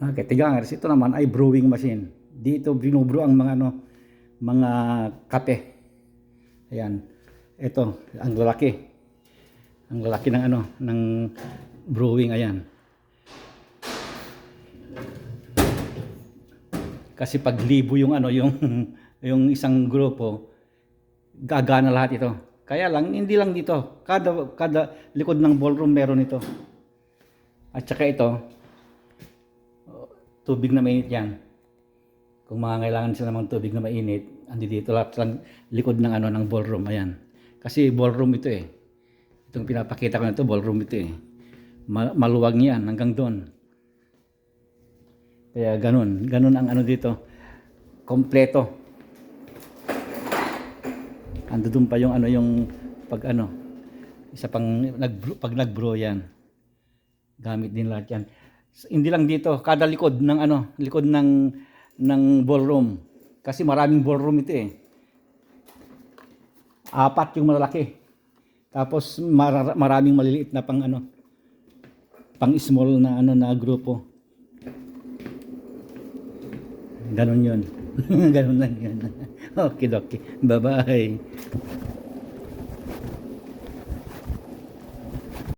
Okay, tigangers. Ito naman ay brewing machine. Dito binubrew ang mga ano, mga kape. Ayan. Ito, ang lalaki. Ang lalaki ng ano, ng brewing, ayan. Kasi pag libo yung ano, yung yung isang grupo, gagana lahat ito. Kaya lang hindi lang dito. Kada likod ng ballroom meron ito. At saka ito, tubig na mainit 'yan. Kung mangangailangan sila ng tubig na mainit, andi dito lahat sa likod ng ano ng ballroom, ayan. Kasi ballroom ito eh. Itong pinapakita ko na ito, ballroom ito eh. Maluwag niyan hanggang doon. Kaya ganun ang ano dito. Kompleto. Ando doon pa yung ano yung pag ano, isa pang pag nag-brew yan. Gamit din lahat yan. Hindi lang dito, kada likod ng ano, likod ng ballroom. Kasi maraming ballroom ito eh. Apat yung malalaki. Tapos maraming maliliit na pang ano, pang small na ano na grupo. Ganon yun. Ganon lang yun. Okay, okay. Bye-bye.